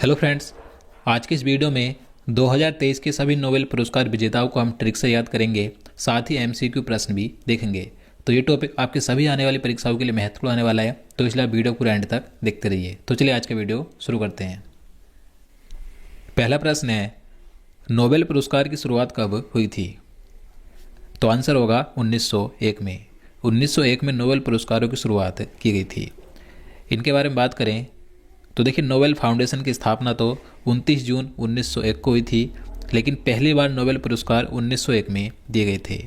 Hello friends, आज की इस वीडियो में 2023 के सभी नोबेल पुरस्कार विजेताओं को हम ट्रिक से याद करेंगे। साथ ही एमसीक्यू प्रश्न भी देखेंगे। तो ये टॉपिक आपके सभी आने वाली परीक्षाओं के लिए महत्वपूर्ण आने वाला है, तो इसलिए आप वीडियो पूरा एंड तक देखते रहिए। तो चलिए आज का वीडियो शुरू करते हैं। पहला प्रश्न है, नोबेल पुरस्कार की शुरुआत कब हुई थी? तो आंसर होगा 1901 में। 1901 में नोबेल पुरस्कारों की शुरुआत की गई थी। इनके बारे में बात करें तो देखिए, नोबेल फाउंडेशन की स्थापना तो 29 जून 1901 को हुई थी, लेकिन पहली बार नोबेल पुरस्कार 1901 में दिए गए थे।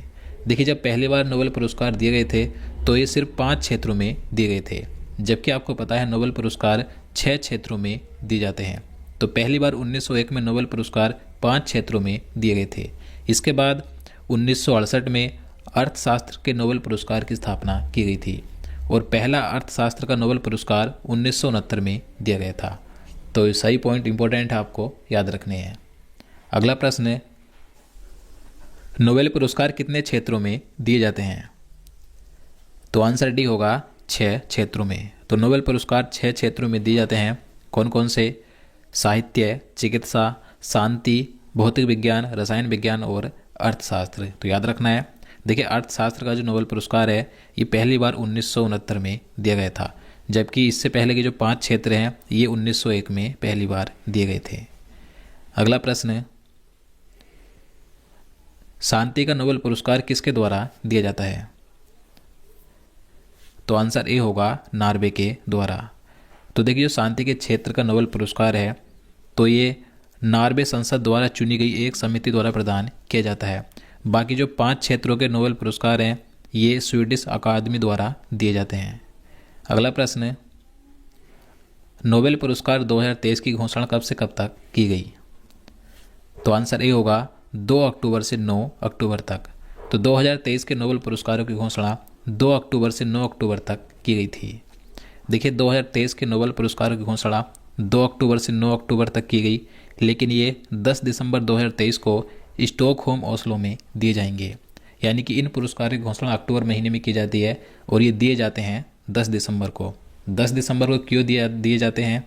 देखिए, जब पहली बार नोबेल पुरस्कार दिए गए थे तो ये सिर्फ 5 क्षेत्रों में दिए गए थे, जबकि आपको पता है नोबेल पुरस्कार 6 क्षेत्रों में दिए जाते हैं। तो पहली बार 1901 में नोबेल पुरस्कार 5 क्षेत्रों में दिए गए थे। इसके बाद 1968 में अर्थशास्त्र के नोबेल पुरस्कार की स्थापना की गई थी और पहला अर्थशास्त्र का नोबेल पुरस्कार 1969 में दिया गया था। तो ये सही पॉइंट इंपॉर्टेंट है, आपको याद रखने हैं। अगला प्रश्न है, नोबेल पुरस्कार कितने क्षेत्रों में दिए जाते हैं? तो आंसर डी होगा 6 क्षेत्रों में। तो नोबेल पुरस्कार 6 क्षेत्रों में दिए जाते हैं। कौन कौन से? साहित्य, चिकित्सा, शांति, भौतिक विज्ञान, रसायन विज्ञान और अर्थशास्त्र। तो याद रखना है। देखिए, अर्थशास्त्र का जो नोबेल पुरस्कार है ये पहली बार 1969 में दिया गया था, जबकि इससे पहले के जो 5 क्षेत्र हैं ये 1901 में पहली बार दिए गए थे। अगला प्रश्न है, शांति का नोबेल पुरस्कार किसके द्वारा दिया जाता है? तो आंसर ए होगा नॉर्वे के द्वारा। तो देखिए, जो शांति के क्षेत्र का नोबेल पुरस्कार है तो ये नॉर्वे संसद द्वारा चुनी गई एक समिति द्वारा प्रदान किया जाता है। बाकी जो 5 क्षेत्रों के नोबेल पुरस्कार हैं ये स्वीडिश अकादमी द्वारा दिए जाते हैं। अगला प्रश्न है, नोबेल पुरस्कार 2023 की घोषणा कब से कब तक की गई? तो आंसर ए होगा 2 अक्टूबर से 9 अक्टूबर तक। तो 2023 के नोबेल पुरस्कारों की घोषणा 2 अक्टूबर से 9 अक्टूबर तक की गई थी। देखिए, 2023 के नोबेल पुरस्कारों की घोषणा 2 अक्टूबर से 9 अक्टूबर तक की गई, लेकिन ये 10 दिसंबर 2023 को स्टॉकहोम ओस्लो में दिए जाएंगे। यानी कि इन पुरस्कारों की घोषणा अक्टूबर महीने में की जाती है और ये दिए जाते हैं 10 दिसंबर को। 10 दिसंबर को क्यों दिए जाते हैं?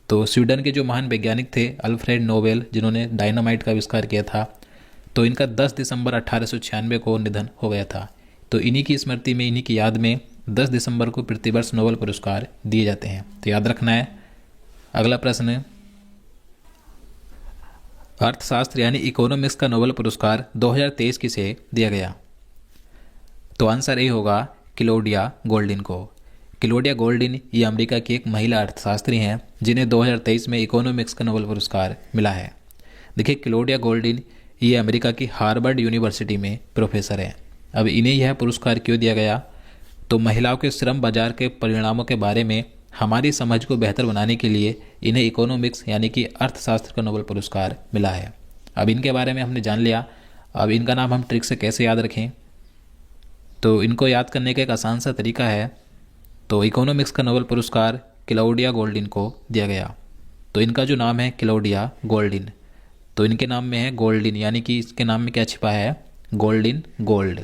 तो स्वीडन के जो महान वैज्ञानिक थे अल्फ्रेड नोबेल, जिन्होंने डायनामाइट का आविष्कार किया था, तो इनका 10 दिसंबर 1896 को निधन हो गया था। तो इन्हीं की स्मृति में, इन्हीं की याद में 10 दिसंबर को प्रतिवर्ष नोबेल पुरस्कार दिए जाते हैं। तो याद रखना है। अगला प्रश्न है, अर्थशास्त्र यानी इकोनॉमिक्स का नोबेल पुरस्कार 2023 किसे दिया गया? तो आंसर ए होगा क्लौडिया गोल्डिन को। क्लौडिया गोल्डिन ये अमेरिका की एक महिला अर्थशास्त्री हैं जिन्हें 2023 में इकोनॉमिक्स का नोबेल पुरस्कार मिला है। देखिए, क्लौडिया गोल्डिन ये अमेरिका की हार्वर्ड यूनिवर्सिटी में प्रोफेसर हैं। अब इन्हें यह पुरस्कार क्यों दिया गया? तो महिलाओं के श्रम बाजार के परिणामों के बारे में हमारी समझ को बेहतर बनाने के लिए इन्हें इकोनॉमिक्स यानी कि अर्थशास्त्र का नोबेल पुरस्कार मिला है। अब इनके बारे में हमने जान लिया। अब इनका नाम हम ट्रिक से कैसे याद रखें? तो इनको याद करने का एक आसान सा तरीका है। तो इकोनॉमिक्स का नोबेल पुरस्कार क्लौडिया गोल्डिन को दिया गया। तो इनका जो नाम है क्लौडिया गोल्डिन, तो इनके नाम में है गोल्डिन, यानी कि इसके नाम में क्या छिपा है? Goldin, gold.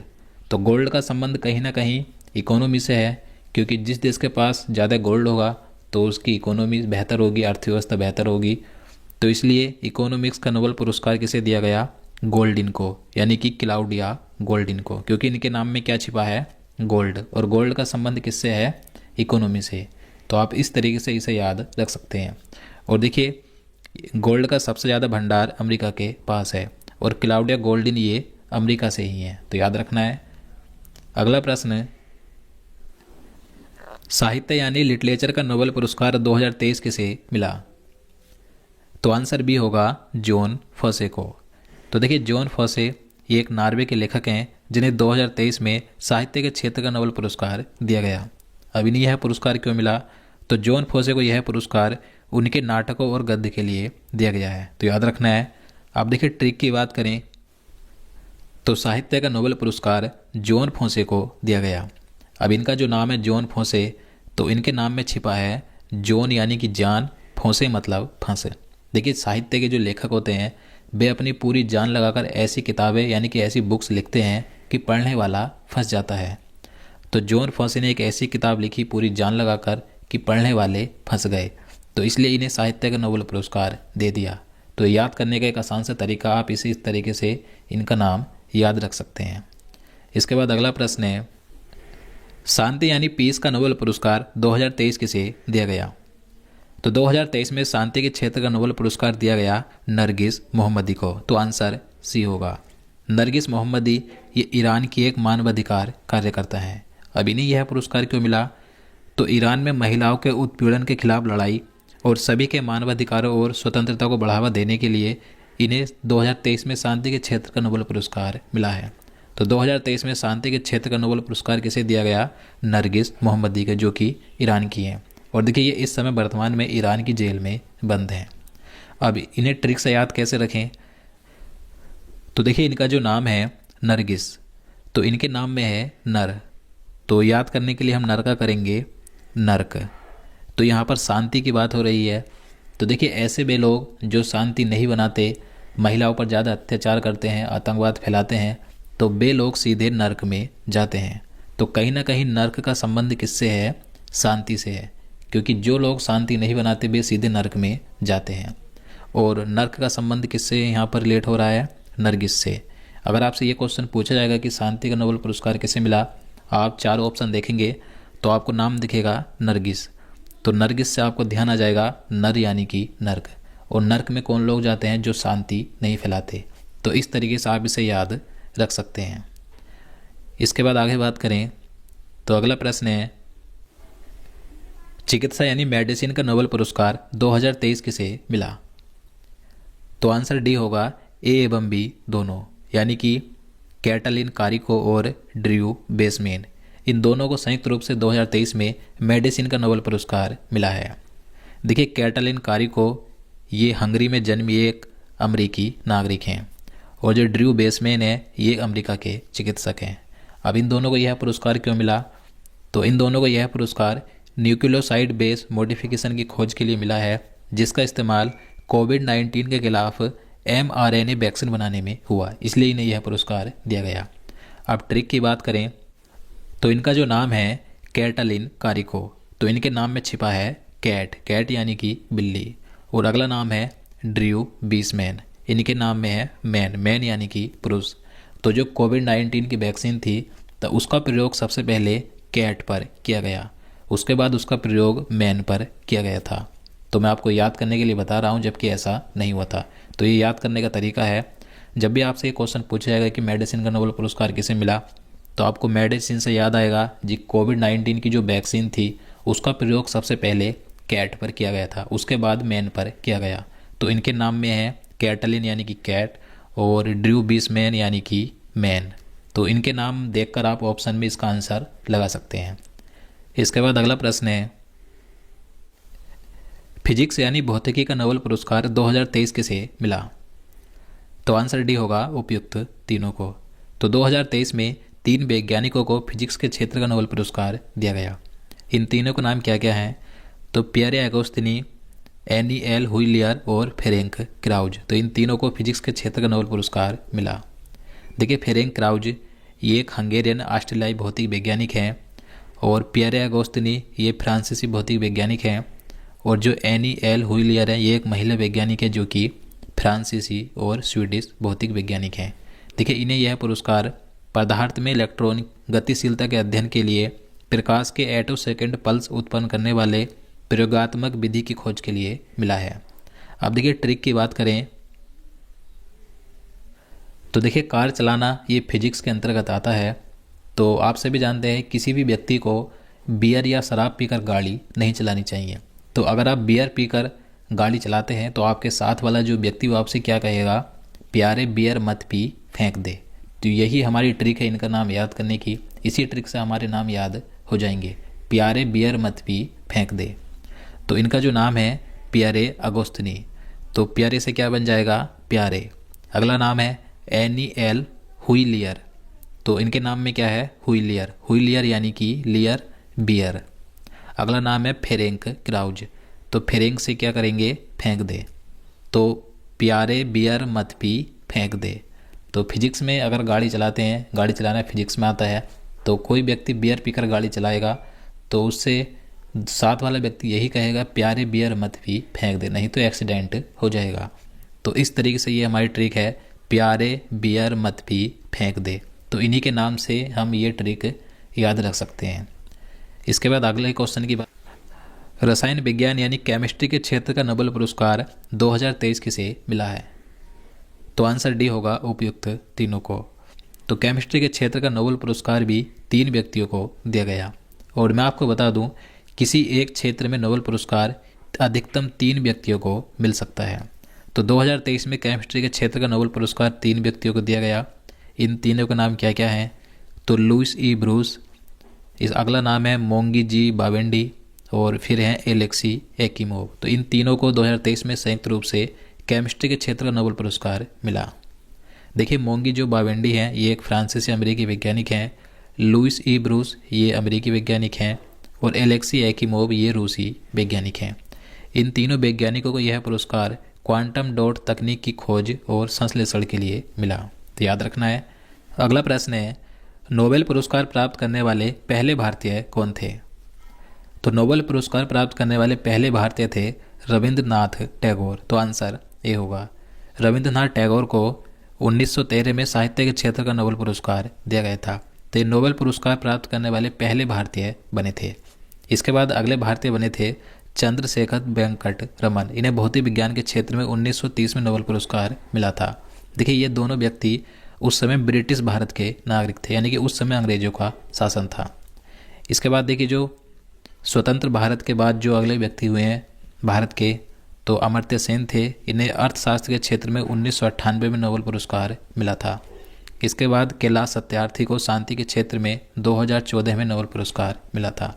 तो गोल्ड का संबंध कहीं ना कहीं इकोनॉमी से है, क्योंकि जिस देश के पास ज़्यादा गोल्ड होगा तो उसकी इकोनॉमी बेहतर होगी, अर्थव्यवस्था बेहतर होगी। तो इसलिए इकोनॉमिक्स का नोबेल पुरस्कार किसे दिया गया? गोल्डिन को, यानी कि क्लाउडिया गोल्डिन को, क्योंकि इनके नाम में क्या छिपा है? गोल्ड। और गोल्ड का संबंध किससे है? इकोनॉमी से। तो आप इस तरीके से इसे याद रख सकते हैं। और देखिए, गोल्ड का सबसे ज़्यादा भंडार अमेरिका के पास है और क्लाउडिया गोल्डिन ये अमेरिका से ही है। तो याद रखना है। अगला प्रश्न है, साहित्य यानी लिटरेचर का नोबेल पुरस्कार 2023 किसे मिला? तो आंसर बी होगा जॉन फॉसे को। तो देखिए, जॉन फॉसे ये एक नॉर्वे के लेखक हैं जिन्हें 2023 में साहित्य के क्षेत्र का नोबेल पुरस्कार दिया गया। अब इन्हें यह पुरस्कार क्यों मिला? तो जॉन फॉसे को यह पुरस्कार उनके नाटकों और गद्य के लिए दिया गया है। तो याद रखना है। आप देखिए, ट्रिक की बात करें तो साहित्य का नोबेल पुरस्कार जॉन फॉसे को दिया गया। अब इनका जो नाम है जॉन फॉसे, तो इनके नाम में छिपा है जॉन यानी कि जान, फॉसे मतलब फंसे। देखिए, साहित्य के जो लेखक होते हैं वे अपनी पूरी जान लगाकर ऐसी किताबें यानी कि ऐसी बुक्स लिखते हैं कि पढ़ने वाला फंस जाता है। तो जॉन फॉसे ने एक ऐसी किताब लिखी पूरी जान लगाकर कि पढ़ने वाले फंस गए। तो इसलिए इन्हें साहित्य का नोबेल पुरस्कार दे दिया। तो याद करने का एक आसान सा तरीका, आप इसी तरीके से इनका नाम याद रख सकते हैं। इसके बाद अगला प्रश्न है, शांति यानी पीस का नोबेल पुरस्कार 2023 किसे दिया गया? तो 2023 में शांति के क्षेत्र का नोबेल पुरस्कार दिया गया नरगिस मोहम्मदी को। तो आंसर सी होगा। नरगिस मोहम्मदी ये ईरान की एक मानवाधिकार कार्यकर्ता है। अब इन्हें यह पुरस्कार क्यों मिला? तो ईरान में महिलाओं के उत्पीड़न के खिलाफ लड़ाई और सभी के मानवाधिकारों और स्वतंत्रता को बढ़ावा देने के लिए इन्हें 2023 में शांति के क्षेत्र का नोबेल पुरस्कार मिला है। तो 2023 में शांति के क्षेत्र का नोबेल पुरस्कार किसे दिया गया? नरगिस मोहम्मदी के, जो कि ईरान की हैं। और देखिए ये इस समय वर्तमान में ईरान की जेल में बंद हैं। अब इन्हें ट्रिक से याद कैसे रखें? तो देखिए इनका जो नाम है नरगिस, तो इनके नाम में है नर, तो याद करने के लिए हम नर का करेंगे नर्क। तो यहाँ पर शांति की बात हो रही है। तो देखिए ऐसे वे लोग जो शांति नहीं बनाते, महिलाओं पर ज़्यादा अत्याचार करते हैं, आतंकवाद फैलाते हैं, तो वे लोग सीधे नर्क में जाते हैं। तो कहीं ना कहीं नर्क का संबंध किससे है? शांति से है, क्योंकि जो लोग शांति नहीं बनाते वे सीधे नर्क में जाते हैं। और नर्क का संबंध किससे यहाँ पर रिलेट हो रहा है? नरगिस से। अगर आपसे ये क्वेश्चन पूछा जाएगा कि शांति का नोबेल पुरस्कार किसे मिला, आप 4 ऑप्शन देखेंगे तो आपको नाम दिखेगा नरगिस। तो नरगिस से आपको ध्यान आ जाएगा नर यानी कि नर्क, और नर्क में कौन लोग जाते हैं? जो शांति नहीं फैलाते। तो इस तरीके से आप इसे याद रख सकते हैं। इसके बाद आगे बात करें तो अगला प्रश्न है, चिकित्सा यानी मेडिसिन का नोबेल पुरस्कार 2023 किसे मिला? तो आंसर डी होगा, ए एवं बी दोनों, यानी कि कैटलिन कारिको और ड्रू बेसमेन, इन दोनों को संयुक्त रूप से 2023 में मेडिसिन का नोबेल पुरस्कार मिला है। देखिए कैटलिन कारिको ये हंगरी में जन्मी एक अमेरिकी नागरिक हैं, और जो ड्रू बेसमेन है ये अमेरिका के चिकित्सक हैं। अब इन दोनों को यह पुरस्कार क्यों मिला? तो इन दोनों को यह पुरस्कार न्यूक्लियोसाइड बेस मॉडिफिकेशन की खोज के लिए मिला है, जिसका इस्तेमाल कोविड-19 के खिलाफ mRNA वैक्सीन बनाने में हुआ, इसलिए इन्हें यह पुरस्कार दिया गया। अब ट्रिक की बात करें तो इनका जो नाम है कैटलिन कारिको, तो इनके नाम में छिपा है कैट यानी कि बिल्ली, और अगला नाम है ड्रू बीसमैन, इनके नाम में है मैन यानी कि पुरुष। तो जो कोविड-19 की वैक्सीन थी तो उसका प्रयोग सबसे पहले कैट पर किया गया, उसके बाद उसका प्रयोग मैन पर किया गया था। तो मैं आपको याद करने के लिए बता रहा हूँ, जबकि ऐसा नहीं हुआ था। तो ये याद करने का तरीका है, जब भी आपसे ये क्वेश्चन पूछा जाएगा कि मेडिसिन का नोबेल पुरस्कार किसे मिला, तो आपको मेडिसिन से याद आएगा जी कोविड-19 की जो वैक्सीन थी उसका प्रयोग सबसे पहले कैट पर किया गया था, उसके बाद मैन पर किया गया। तो इनके नाम में है कैटलिन यानी कि कैट और ड्रू बीसमैन यानी कि मैन। तो इनके नाम देखकर आप ऑप्शन में इसका आंसर लगा सकते हैं। इसके बाद अगला प्रश्न है, फिजिक्स यानी भौतिकी का नोबेल पुरस्कार 2023 किसे मिला? तो आंसर डी होगा, उपयुक्त तीनों को। तो 2023 में 3 वैज्ञानिकों को फिजिक्स के क्षेत्र का नोबेल पुरस्कार दिया गया। इन तीनों का नाम क्या क्या है? तो पियरे अगोस्तिनी, एनी एल हुइलियर और फेरेंक क्राउज। तो इन तीनों को फिजिक्स के क्षेत्र का नोबेल पुरस्कार मिला। देखिए फेरेंक क्राउज ये एक हंगेरियन ऑस्ट्रेलियाई भौतिक वैज्ञानिक हैं, और पियरे अगोस्तिनी ये फ्रांसीसी भौतिक वैज्ञानिक हैं, और जो एनी एल हुइलियर है ये एक महिला वैज्ञानिक है जो कि फ्रांसीसी और स्वीडिश भौतिक वैज्ञानिक हैं। देखिए इन्हें यह पुरस्कार पदार्थ में इलेक्ट्रॉनिक गतिशीलता के अध्ययन के लिए प्रकाश के एटो सेकेंड पल्स उत्पन्न करने वाले प्रयोगात्मक विधि की खोज के लिए मिला है। अब देखिए ट्रिक की बात करें तो देखिए कार चलाना ये फिजिक्स के अंतर्गत आता है। तो आप सभी जानते हैं किसी भी व्यक्ति को बियर या शराब पीकर गाड़ी नहीं चलानी चाहिए। तो अगर आप बियर पीकर गाड़ी चलाते हैं तो आपके साथ वाला जो व्यक्ति वो आपसे क्या कहेगा? प्यारे बियर मत पी, फेंक दे। तो यही हमारी ट्रिक है इनका नाम याद करने की। इसी ट्रिक से हमारे नाम याद हो जाएंगे, प्यारे बियर मत पी, फेंक दे। तो इनका जो नाम है पियरे अगोस्तिनी, तो प्यारे से क्या बन जाएगा? प्यारे। अगला नाम है एनी एल हुइलियर, तो इनके नाम में क्या है? हुइलियर यानी कि लियर बियर। अगला नाम है फेरेंक क्राउज, तो फेरेंक से क्या करेंगे? फेंक दे। तो प्यारे बियर मत पी, फेंक दे। तो फिजिक्स में अगर गाड़ी चलाते हैं, गाड़ी चलाना फिजिक्स में आता है, तो कोई व्यक्ति बियर पीकर गाड़ी चलाएगा तो उससे साथ वाला व्यक्ति यही कहेगा प्यारे बियर मत भी फेंक दे, नहीं तो एक्सीडेंट हो जाएगा। तो इस तरीके से ये हमारी ट्रिक है, प्यारे बियर मत भी फेंक दे। तो इन्हीं के नाम से हम ये ट्रिक याद रख सकते हैं। इसके बाद अगले क्वेश्चन की बात, रसायन विज्ञान यानी केमिस्ट्री के क्षेत्र का नोबेल पुरस्कार 2023 किसे मिला है? तो आंसर डी होगा उपयुक्त तीनों को। तो केमिस्ट्री के क्षेत्र का नोबेल पुरस्कार भी 3 व्यक्तियों को दिया गया। और मैं आपको बता दूं, किसी एक क्षेत्र में नोबेल पुरस्कार अधिकतम 3 व्यक्तियों को मिल सकता है। तो 2023 में केमिस्ट्री के क्षेत्र का नोबेल पुरस्कार 3 व्यक्तियों को दिया गया। इन तीनों का नाम क्या क्या है? तो लुईस ई ब्रूस, इस अगला नाम है मोंगी जी बावेंडी, और फिर है एलेक्सी एकिमोव। तो इन तीनों को 2023 में संयुक्त रूप से केमिस्ट्री के क्षेत्र का नोबेल पुरस्कार मिला। देखिए, मोंगी जो बावेंडी हैं ये एक फ्रांसीसी अमेरिकी वैज्ञानिक हैं, लुईस ई ब्रूस ये अमेरिकी वैज्ञानिक हैं, और एलेक्सी एकिमोव ये रूसी वैज्ञानिक हैं। इन तीनों वैज्ञानिकों को यह पुरस्कार क्वांटम डॉट तकनीक की खोज और संश्लेषण के लिए मिला। तो याद रखना है। अगला प्रश्न है, नोबेल पुरस्कार प्राप्त करने वाले पहले भारतीय कौन थे? तो नोबेल पुरस्कार प्राप्त करने वाले पहले भारतीय थे रविंद्रनाथ टैगोर। तो आंसर ए होगा। रविंद्रनाथ टैगोर को 1913 में साहित्य के क्षेत्र का नोबेल पुरस्कार दिया गया था। तो ये नोबेल पुरस्कार प्राप्त करने वाले पहले भारतीय बने थे। इसके बाद अगले भारतीय बने थे चंद्रशेखर वेंकट रमन। इन्हें भौतिक विज्ञान के क्षेत्र में 1930 में नोबेल पुरस्कार मिला था। देखिए, ये दोनों व्यक्ति उस समय ब्रिटिश भारत के नागरिक थे, यानी कि उस समय अंग्रेजों का शासन था। इसके बाद देखिए, जो स्वतंत्र भारत के बाद जो अगले व्यक्ति हुए हैं भारत के, तो अमर्त्य सेन थे। इन्हें अर्थशास्त्र के क्षेत्र में 1998 में नोबेल पुरस्कार मिला था। इसके बाद कैलाश सत्यार्थी को शांति के क्षेत्र में 2014 में नोबेल पुरस्कार मिला था।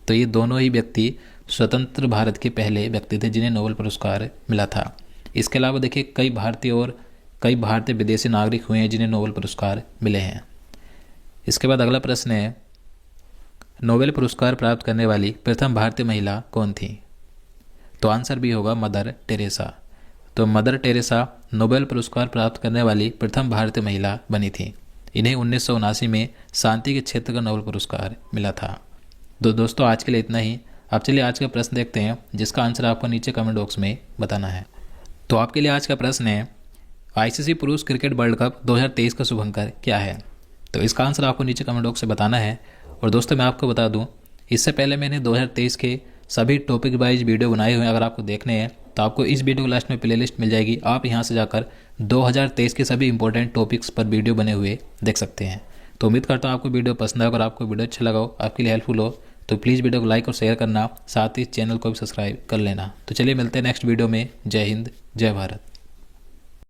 तो ये दोनों ही व्यक्ति स्वतंत्र भारत के पहले व्यक्ति थे जिन्हें नोबेल पुरस्कार मिला था। इसके अलावा देखिए, कई भारतीय विदेशी नागरिक हुए हैं जिन्हें नोबेल पुरस्कार मिले हैं। इसके बाद अगला प्रश्न है, नोबेल पुरस्कार प्राप्त करने वाली प्रथम भारतीय महिला कौन थी? तो आंसर भी होगा मदर टेरेसा। तो मदर टेरेसा नोबेल पुरस्कार प्राप्त करने वाली प्रथम भारतीय महिला बनी थी। इन्हें 1979 में शांति के क्षेत्र का नोबेल पुरस्कार मिला था। तो दोस्तों, आज के लिए इतना ही। अब चलिए आज का प्रश्न देखते हैं, जिसका आंसर आपको नीचे कमेंट बॉक्स में बताना है। तो आपके लिए आज का प्रश्न है, आईसीसी पुरुष क्रिकेट वर्ल्ड कप 2023 का शुभंकर क्या है? तो इसका आंसर आपको नीचे कमेंट बॉक्स से बताना है। और दोस्तों, मैं आपको बता दूं, इससे पहले मैंने 2023 के सभी टॉपिक वाइज वीडियो बनाए हुए हैं। अगर आपको देखने हैं तो आपको इस वीडियो के लास्ट में प्लेलिस्ट मिल जाएगी। आप यहां से जाकर 2023 के सभी इंपॉर्टेंट टॉपिक्स पर वीडियो बने हुए देख सकते हैं। तो उम्मीद करता हूं आपको वीडियो पसंद आए। अगर आपको वीडियो अच्छा लगा हो, आपके लिए हेल्पफुल हो, तो प्लीज़ वीडियो को लाइक और शेयर करना, साथ ही चैनल को भी सब्सक्राइब कर लेना। तो चलिए मिलते हैं नेक्स्ट वीडियो में। जय हिंद, जय भारत।